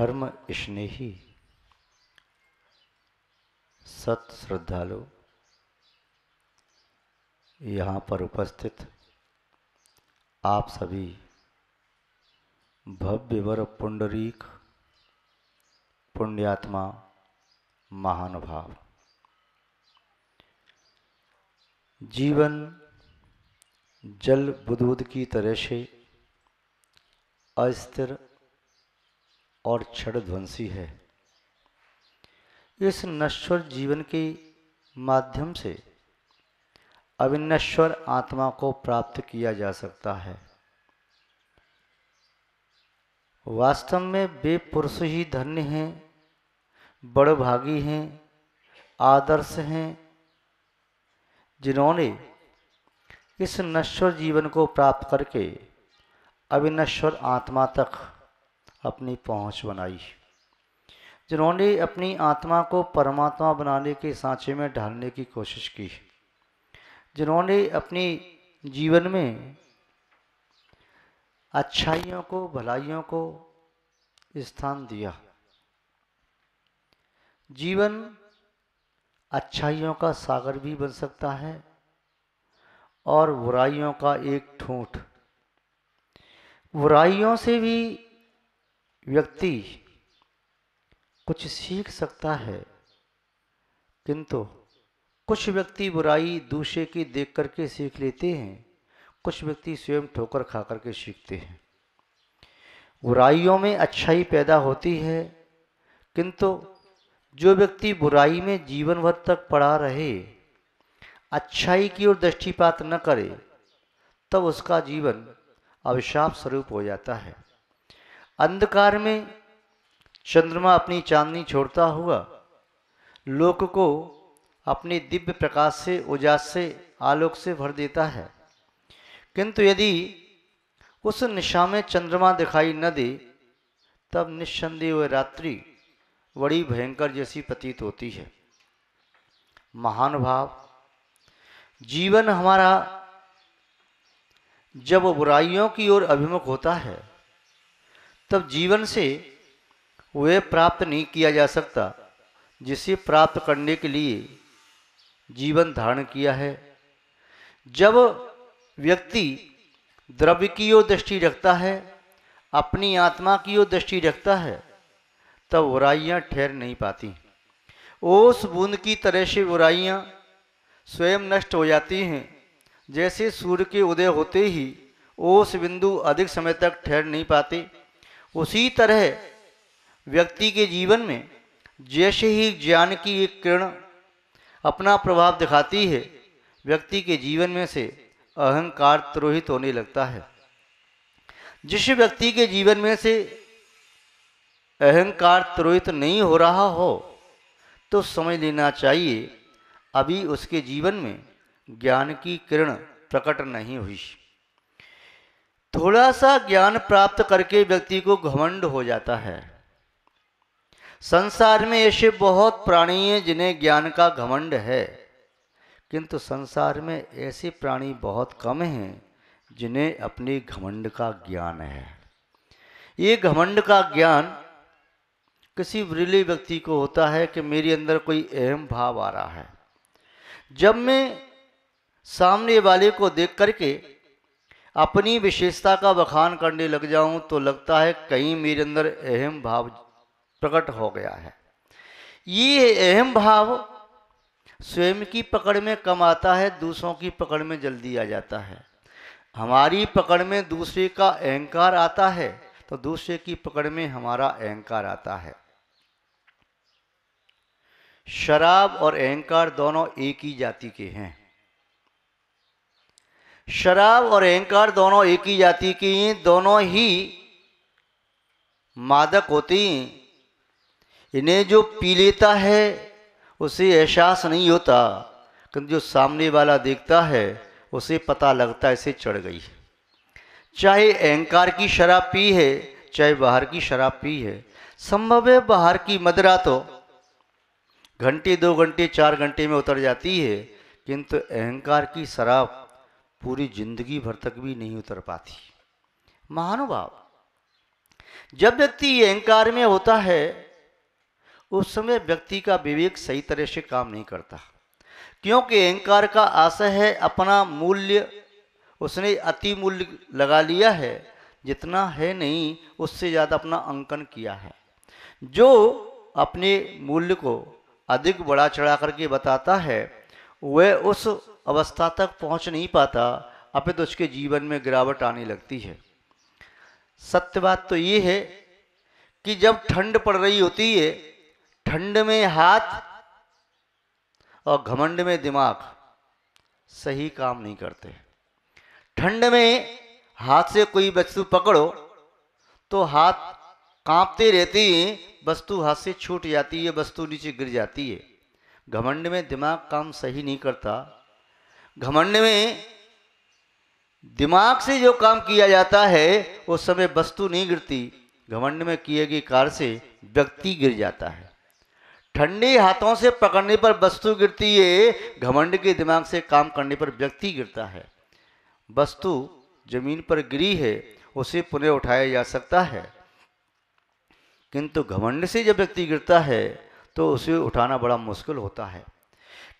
धर्म स्नेही सत श्रद्धालु यहाँ पर उपस्थित आप सभी भव्यवर पुंडरीक पुण्यात्मा महानुभाव, जीवन जल बुदबुद की तरह से अस्थिर और क्षणध्वंसी है। इस नश्वर जीवन के माध्यम से अविनश्वर आत्मा को प्राप्त किया जा सकता है। वास्तव में वे पुरुष ही धन्य हैं, बड़भागी हैं, आदर्श हैं, जिन्होंने इस नश्वर जीवन को प्राप्त करके अविनश्वर आत्मा तक अपनी पहुंच बनाई, जिन्होंने अपनी आत्मा को परमात्मा बनाने के सांचे में ढालने की कोशिश की, जिन्होंने अपनी जीवन में अच्छाइयों को, भलाइयों को स्थान दिया। जीवन अच्छाइयों का सागर भी बन सकता है और बुराइयों का एक ठूंठ। बुराइयों से भी व्यक्ति कुछ सीख सकता है, किंतु कुछ व्यक्ति बुराई दूसरे की देख करके सीख लेते हैं, कुछ व्यक्ति स्वयं ठोकर खा करके सीखते हैं। बुराइयों में अच्छाई पैदा होती है, किंतु जो व्यक्ति बुराई में जीवन भर तक पड़ा रहे, अच्छाई की ओर दृष्टिपात न करे, तब उसका जीवन अभिशाप स्वरूप हो जाता है। अंधकार में चंद्रमा अपनी चांदनी छोड़ता हुआ लोक को अपने दिव्य प्रकाश से, उजास से, आलोक से भर देता है, किंतु यदि उस निशा में चंद्रमा दिखाई न दे, तब निस्संदेह वह रात्रि बड़ी भयंकर जैसी प्रतीत होती है। महानुभाव, जीवन हमारा जब बुराइयों की ओर अभिमुख होता है, तब जीवन से वह प्राप्त नहीं किया जा सकता जिसे प्राप्त करने के लिए जीवन धारण किया है। जब व्यक्ति द्रव्य की ओर दृष्टि रखता है, अपनी आत्मा की ओर दृष्टि रखता है, तब बुराइयां ठहर नहीं पाती। ओस बूंद की तरह से बुराइयां स्वयं नष्ट हो जाती हैं। जैसे सूर्य के उदय होते ही ओस बिंदु अधिक समय तक ठहर नहीं पाते, उसी तरह व्यक्ति के जीवन में जैसे ही ज्ञान की एक किरण अपना प्रभाव दिखाती है, व्यक्ति के जीवन में से अहंकार तिरोहित होने लगता है। जिस व्यक्ति के जीवन में से अहंकार तिरोहित नहीं हो रहा हो, तो समझ लेना चाहिए अभी उसके जीवन में ज्ञान की किरण प्रकट नहीं हुई। थोड़ा सा ज्ञान प्राप्त करके व्यक्ति को घमंड हो जाता है। संसार में ऐसे बहुत प्राणी हैं जिन्हें ज्ञान का घमंड है, किंतु संसार में ऐसे प्राणी बहुत कम हैं जिन्हें अपने घमंड का ज्ञान है। ये घमंड का ज्ञान किसी विरले व्यक्ति को होता है कि मेरे अंदर कोई अहम भाव आ रहा है। जब मैं सामने वाले को देख करके अपनी विशेषता का बखान करने लग जाऊं, तो लगता है कहीं मेरे अंदर अहम भाव प्रकट हो गया है। ये अहम भाव स्वयं की पकड़ में कम आता है, दूसरों की पकड़ में जल्दी आ जाता है। हमारी पकड़ में दूसरे का अहंकार आता है, तो दूसरे की पकड़ में हमारा अहंकार आता है। शराब और अहंकार दोनों एक ही जाति के हैं। शराब और अहंकार दोनों एक ही जाति के हैं, दोनों ही मादक होते हैं। इन्हें जो पी लेता है उसे एहसास नहीं होता, किंतु जो सामने वाला देखता है उसे पता लगता है इसे चढ़ गई। चाहे अहंकार की शराब पी है, चाहे बाहर की शराब पी है। संभव है बाहर की मदिरा तो घंटे, 2 घंटे, 4 घंटे में उतर जाती है, किंतु अहंकार की शराब पूरी जिंदगी भर तक भी नहीं उतर पाती। महानुभाव, जब व्यक्ति अहंकार में होता है उस समय व्यक्ति का विवेक सही तरह से काम नहीं करता, क्योंकि अहंकार का आशय है अपना मूल्य, उसने अति मूल्य लगा लिया है, जितना है नहीं उससे ज़्यादा अपना अंकन किया है। जो अपने मूल्य को अधिक बढ़ा चढ़ा करके बताता है वह उस अवस्था तक पहुंच नहीं पाता, अपितु उसके जीवन में गिरावट आने लगती है। सत्य बात तो ये है कि जब ठंड पड़ रही होती है, ठंड में हाथ और घमंड में दिमाग सही काम नहीं करते। ठंड में हाथ से कोई वस्तु पकड़ो तो हाथ कांपते रहते हैं, वस्तु हाथ से छूट जाती है, वस्तु नीचे गिर जाती है। घमंड में दिमाग काम सही नहीं करता। घमंड में दिमाग से जो काम किया जाता है उस समय वस्तु नहीं गिरती, घमंड में किए गए कार्य से व्यक्ति गिर जाता है। ठंडे हाथों से पकड़ने पर वस्तु गिरती है, घमंड के दिमाग से काम करने पर व्यक्ति गिरता है। वस्तु जमीन पर गिरी है, उसे पुनः उठाया जा सकता है, किंतु घमंड से जब व्यक्ति गिरता है तो उसे उठाना बड़ा मुश्किल होता है।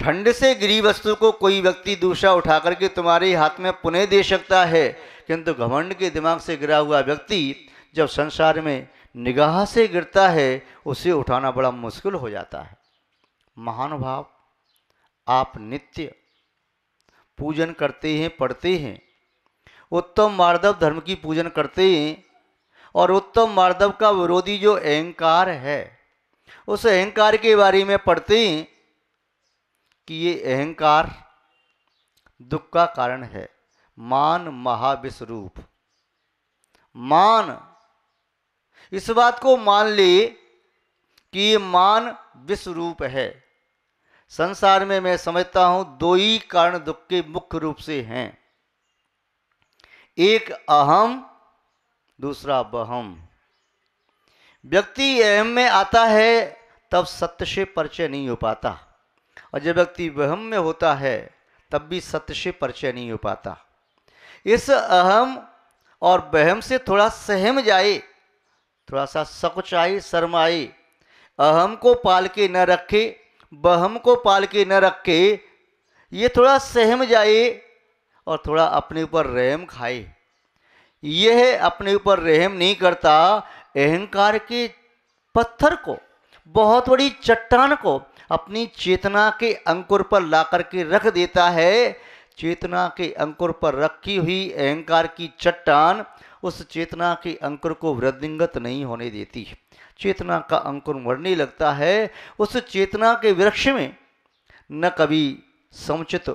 ठंड से गिरी वस्तु को कोई व्यक्ति दूसरा उठा करके तुम्हारे हाथ में पुनः दे सकता है, किंतु घमंड के दिमाग से गिरा हुआ व्यक्ति जब संसार में निगाह से गिरता है उसे उठाना बड़ा मुश्किल हो जाता है। महानुभाव, आप नित्य पूजन करते हैं, पढ़ते हैं, उत्तम मार्दव धर्म की पूजन करते हैं, और उत्तम मार्दव का विरोधी जो अहंकार है उस अहंकार के बारे में पढ़ते हैं कि ये अहंकार दुख का कारण है। मान महाविष रूप, मान, इस बात को मान ले कि ये मान विष रूप है। संसार में मैं समझता हूं दो ही कारण दुख के मुख्य रूप से हैं, एक अहम, दूसरा वहम। व्यक्ति अहम में आता है तब सत्य से परिचय नहीं हो पाता, और जब व्यक्ति वहम में होता है तब भी सत्य से परिचय नहीं हो पाता। इस अहम और वहम से थोड़ा सहम जाए, थोड़ा सा सकुचाए, शर्माए, अहम को पाल के न रखे, वहम को पाल के न रखे, ये थोड़ा सहम जाए और थोड़ा अपने ऊपर रहम खाए। यह अपने ऊपर रहम नहीं करता, अहंकार के पत्थर को, बहुत बड़ी चट्टान को अपनी चेतना के अंकुर पर ला करके रख देता है। चेतना के अंकुर पर रखी हुई अहंकार की चट्टान उस चेतना के अंकुर को वृद्धिंगत नहीं होने देती। चेतना का अंकुर मरने लगता है। उस चेतना के वृक्ष में न कभी समुचित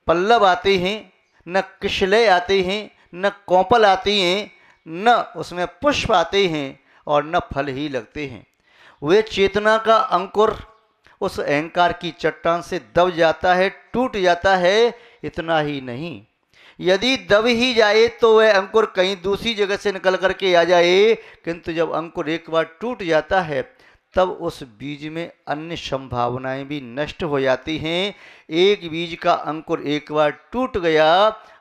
पल्लव आते हैं, न किशलय आते हैं, न कोंपल आती हैं, न उसमें पुष्प आते हैं, और न फल ही लगते हैं। वे चेतना का अंकुर उस अहंकार की चट्टान से दब जाता है, टूट जाता है। इतना ही नहीं, यदि दब ही जाए तो वह अंकुर कहीं दूसरी जगह से निकल करके आ जाए, किंतु जब अंकुर एक बार टूट जाता है तब उस बीज में अन्य संभावनाएं भी नष्ट हो जाती हैं। एक बीज का अंकुर एक बार टूट गया,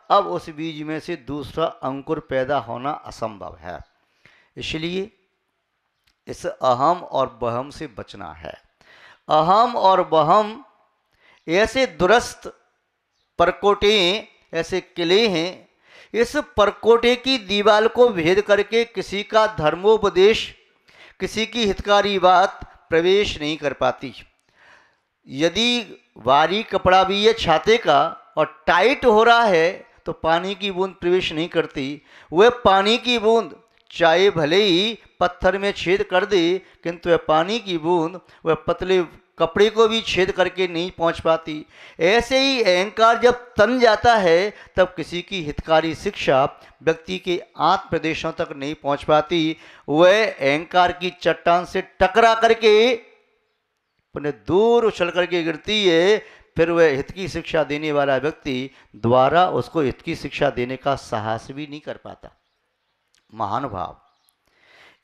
अब उस बीज में से दूसरा अंकुर पैदा होना असंभव है। इसलिए इस अहम और वहम से बचना है। अहम और वहम ऐसे दुरस्त परकोटे, ऐसे किले हैं, इस परकोटे की दीवार को भेद करके किसी का धर्मोपदेश, किसी की हितकारी बात प्रवेश नहीं कर पाती। यदि भारी कपड़ा भी है छाते का और टाइट हो रहा है तो पानी की बूंद प्रवेश नहीं करती। वह पानी की बूंद चाहे भले ही पत्थर में छेद कर दे, किंतु वह पानी की बूंद वह पतले कपड़े को भी छेद करके नहीं पहुंच पाती। ऐसे ही अहंकार जब तन जाता है तब किसी की हितकारी शिक्षा व्यक्ति के आत्म प्रदेशों तक नहीं पहुंच पाती। वह अहंकार की चट्टान से टकरा करके पुनः दूर उछल करके गिरती है। फिर वह हित की शिक्षा देने वाला व्यक्ति द्वारा उसको हित की शिक्षा देने का साहस भी नहीं कर पाता। महानुभाव,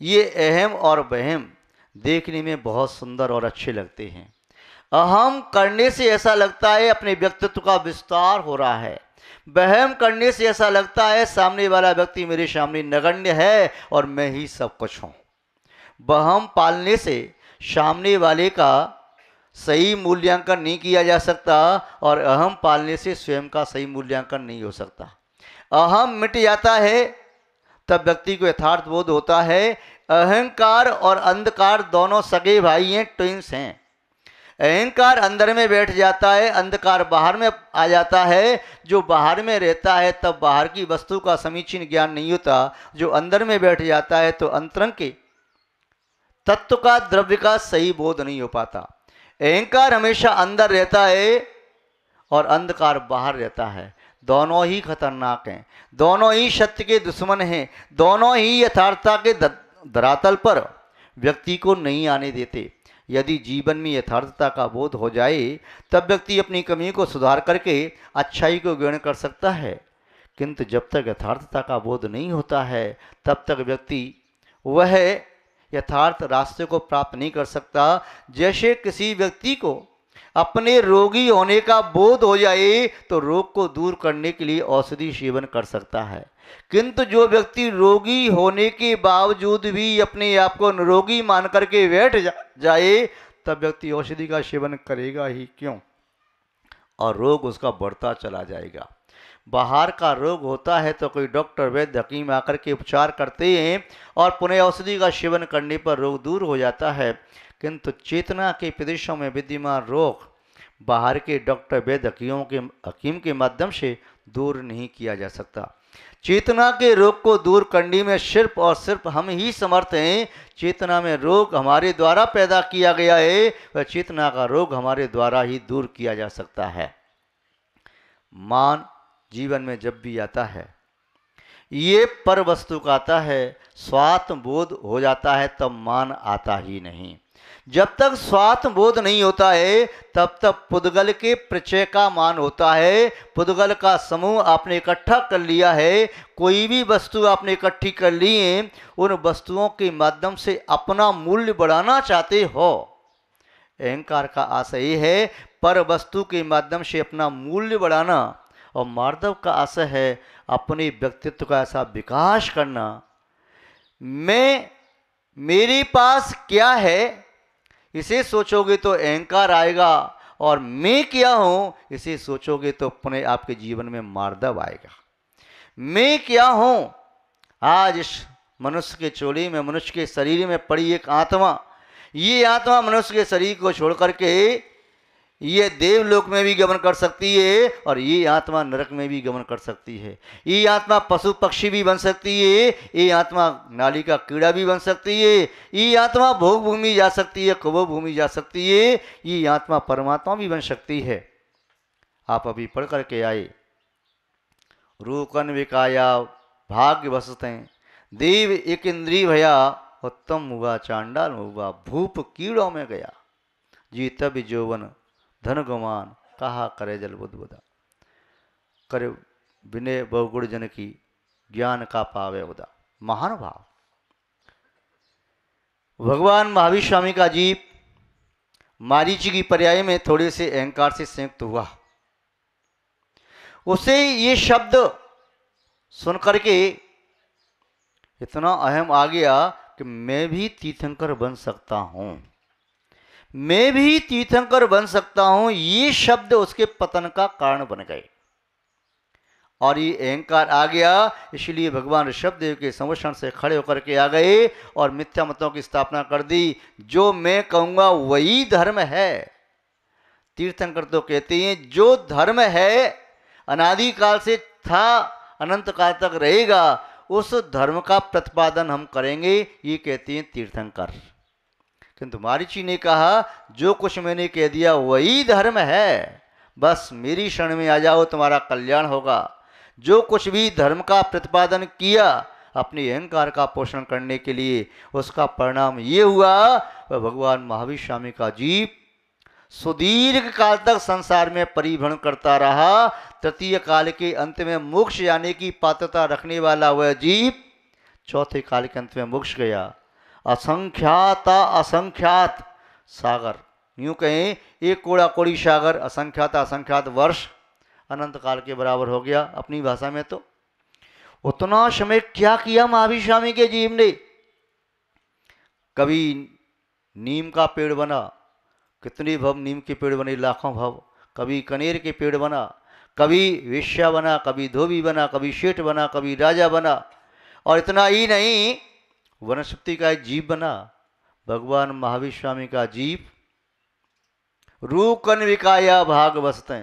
ये अहम और वहम देखने में बहुत सुंदर और अच्छे लगते हैं। अहम करने से ऐसा लगता है अपने व्यक्तित्व का विस्तार हो रहा है, वहम करने से ऐसा लगता है सामने वाला व्यक्ति मेरे सामने नगण्य है और मैं ही सब कुछ हूँ। वहम पालने से सामने वाले का सही मूल्यांकन नहीं किया जा सकता और अहम पालने से स्वयं का सही मूल्यांकन नहीं हो सकता। अहम मिट जाता है तब व्यक्ति को यथार्थ बोध होता है। अहंकार और अंधकार दोनों सगे भाई हैं, ट्विंस हैं। अहंकार अंदर में बैठ जाता है, अंधकार बाहर में आ जाता है। जो बाहर में रहता है तब बाहर की वस्तु का समीचीन ज्ञान नहीं होता। जो अंदर में बैठ जाता है तो अंतरंग के तत्व का, द्रव्य का सही बोध नहीं हो पाता। अहंकार हमेशा अंदर रहता है और अंधकार बाहर रहता है। दोनों ही खतरनाक हैं, दोनों ही सत्य के दुश्मन हैं, दोनों ही यथार्थता के धरातल पर व्यक्ति को नहीं आने देते। यदि जीवन में यथार्थता का बोध हो जाए तब व्यक्ति अपनी कमी को सुधार करके अच्छाई को ग्रहण कर सकता है, किंतु जब तक यथार्थता का बोध नहीं होता है तब तक व्यक्ति वह यथार्थ रास्ते को प्राप्त नहीं कर सकता। जैसे किसी व्यक्ति को अपने रोगी होने का बोध हो जाए तो रोग को दूर करने के लिए औषधि सेवन कर सकता है, किंतु जो व्यक्ति रोगी होने के बावजूद भी अपने आप को निरोगी मान करके बैठ जाए तब व्यक्ति औषधि का सेवन करेगा ही क्यों, और रोग उसका बढ़ता चला जाएगा। बाहर का रोग होता है तो कोई डॉक्टर वैद्य हकीम आकर के उपचार करते हैं और पुनः औषधि का सेवन करने पर रोग दूर हो जाता है, किंतु चेतना के प्रदेशों में विद्यमान रोग बाहर के डॉक्टर वैद्य हकीम के माध्यम से दूर नहीं किया जा सकता। चेतना के रोग को दूर करने में सिर्फ और सिर्फ हम ही समर्थ हैं। चेतना में रोग हमारे द्वारा पैदा किया गया है, वह चेतना का रोग हमारे द्वारा ही दूर किया जा सकता है। मान जीवन में जब भी आता है ये पर वस्तु का आता है, स्वात्म बोध हो जाता है तब मान आता ही नहीं। जब तक स्वात्म बोध नहीं होता है तब तक पुद्गल के प्रचय का मान होता है। पुद्गल का समूह आपने इकट्ठा कर लिया है, कोई भी वस्तु आपने इकट्ठी कर ली है, उन वस्तुओं के माध्यम से अपना मूल्य बढ़ाना चाहते हो। अहंकार का आशय है पर वस्तु के माध्यम से अपना मूल्य बढ़ाना, और मार्दव का आशय है अपने व्यक्तित्व का ऐसा विकास करना। मेरे पास क्या है इसे सोचोगे तो अहंकार आएगा, और मैं क्या हूं इसे सोचोगे तो पुनः आपके जीवन में मार्दव आएगा। मैं क्या हूं, आज इस मनुष्य के चोली में, मनुष्य के शरीर में पड़ी एक आत्मा, ये आत्मा मनुष्य के शरीर को छोड़ करके ये देवलोक में भी गमन कर सकती है और ये आत्मा नरक में भी गमन कर सकती है। ये आत्मा पशु पक्षी भी बन सकती है, ये आत्मा नाली का कीड़ा भी बन सकती है, ये आत्मा भोग भूमि जा सकती है, कुबो भूमि जा सकती है, ये आत्मा परमात्मा भी बन सकती है। आप अभी पढ़ करके आए, रूकन विकाया भाग्य वसते देव एक इंद्री भया, उत्तम हुआ चांडाल हुआ, भूप कीड़ों में गया, जीत भी जोवन धन गुमान, कहा करे जल बुदबुदा, करे विनय बहुगुण जन की, ज्ञान का पावे उदा। महान भाव। भगवान महावीर स्वामी का जीव मारीची की पर्याय में थोड़े से अहंकार से संयुक्त हुआ। उसे ये शब्द सुनकर के इतना अहम आ गया कि मैं भी तीर्थंकर बन सकता हूं, मैं भी तीर्थंकर बन सकता हूं। ये शब्द उसके पतन का कारण बन गए और ये अहंकार आ गया। इसलिए भगवान ऋषभदेव के संरक्षण से खड़े होकर के आ गए और मिथ्या मतों की स्थापना कर दी। जो मैं कहूंगा वही धर्म है। तीर्थंकर तो कहते हैं जो धर्म है अनादिकाल से था, अनंत काल तक रहेगा, उस धर्म का प्रतिपादन हम करेंगे, ये कहते हैं तीर्थंकर। किंतु मारीची ने कहा जो कुछ मैंने कह दिया वही धर्म है, बस मेरी शरण में आ जाओ, तुम्हारा कल्याण होगा। जो कुछ भी धर्म का प्रतिपादन किया अपने अहंकार का पोषण करने के लिए, उसका परिणाम ये हुआ वह भगवान महावीर स्वामी का जीव सुदीर्घ काल तक संसार में परिभ्रमण करता रहा। तृतीय काल के अंत में मोक्ष जाने की पात्रता रखने वाला वह जीव चौथे काल के अंत में मोक्ष गया। असंख्याता असंख्यात सागर, यूं कहें एक कोड़ा कोड़ी सागर, असंख्याता असंख्यात वर्ष, अनंत काल के बराबर हो गया अपनी भाषा में। तो उतना समय क्या किया महावीर स्वामी के जीव ने। कभी नीम का पेड़ बना, कितने भव नीम के पेड़ बने, लाखों भव। कभी कनेर के पेड़ बना, कभी वेश्या बना, कभी धोबी बना, कभी सेठ बना, कभी राजा बना। और इतना ही नहीं, वनस्पति का एक जीव बना। भगवान महावीर स्वामी का जीव रूख विकाया भाग बसते,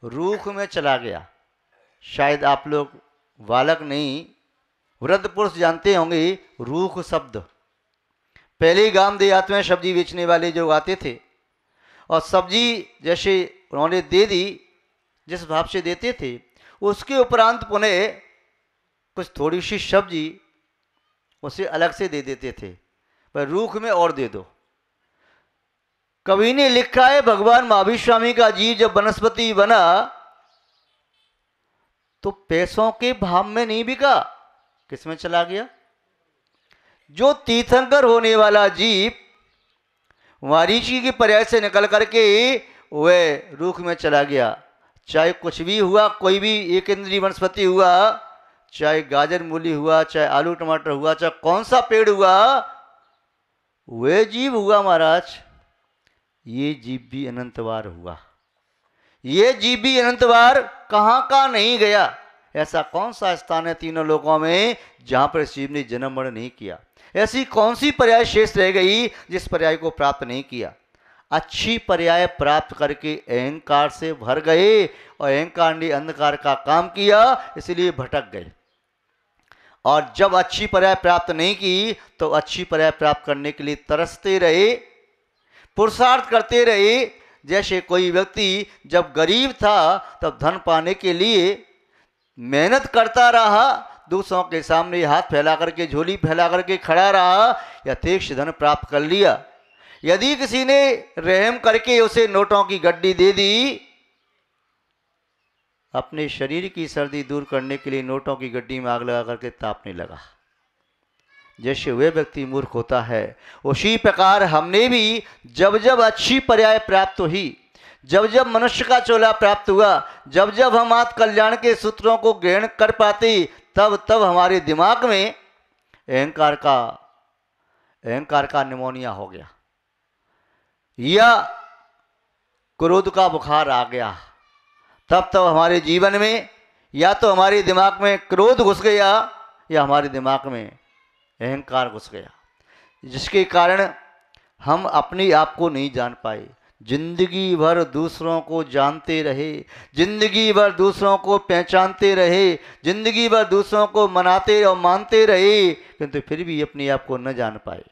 रूख में चला गया। शायद आप लोग बालक नहीं, वृद्ध पुरुष जानते होंगे रूख शब्द। पहले गांव देहात में सब्जी बेचने वाले जो आते थे और सब्जी जैसे उन्होंने दे दी, जिस भाव से देते थे, उसके उपरांत पुनः कुछ थोड़ी सी सब्जी उसे अलग से दे देते थे, पर रूख में और दे दो। कवि ने लिखा है भगवान महावीर स्वामी का जीव जब वनस्पति बना तो पैसों के भाव में नहीं बिका, किसमें चला गया? जो तीर्थंकर होने वाला जीव मरीचि के पर्याय से निकल करके वह रूख में चला गया। चाहे कुछ भी हुआ, कोई भी एक इंद्रिय वनस्पति हुआ, चाहे गाजर मूली हुआ, चाहे आलू टमाटर हुआ, चाहे कौन सा पेड़ हुआ, वह जीव हुआ महाराज। ये जीव भी अनंतवार हुआ, ये जीव भी अनंतवार कहाँ का नहीं गया। ऐसा कौन सा स्थान है तीनों लोकों में जहां पर शिव ने जन्म मरण नहीं किया? ऐसी कौन सी पर्याय शेष रह गई जिस पर्याय को प्राप्त नहीं किया? अच्छी पर्याय प्राप्त करके अहंकार से भर गए और अहंकार ने अंधकार का काम किया, इसलिए भटक गए। और जब अच्छी पर्याय प्राप्त नहीं की तो अच्छी पर्याय प्राप्त करने के लिए तरसते रहे, पुरुषार्थ करते रहे। जैसे कोई व्यक्ति जब गरीब था तब धन पाने के लिए मेहनत करता रहा, दूसरों के सामने हाथ फैला करके, झोली फैला करके खड़ा रहा, यथेष्ट धन प्राप्त कर लिया। यदि किसी ने रहम करके उसे नोटों की गड्डी दे दी, अपने शरीर की सर्दी दूर करने के लिए नोटों की गड्डी में आग लगा करके तापने लगा। जैसे वह व्यक्ति मूर्ख होता है, उसी प्रकार हमने भी जब जब अच्छी पर्याय प्राप्त हुई, जब जब मनुष्य का चोला प्राप्त हुआ, जब जब हम आत्म कल्याण के सूत्रों को ग्रहण कर पाते, तब तब हमारे दिमाग में अहंकार का निमोनिया हो गया या क्रोध का बुखार आ गया। तब तब हमारे जीवन में या तो हमारे दिमाग में क्रोध घुस गया या हमारे दिमाग में अहंकार घुस गया, जिसके कारण हम अपने आप को नहीं जान पाए। जिंदगी भर दूसरों को जानते रहे, जिंदगी भर दूसरों को पहचानते रहे, जिंदगी भर दूसरों को मनाते और मानते रहे, किंतु फिर भी अपने आप को न जान पाए।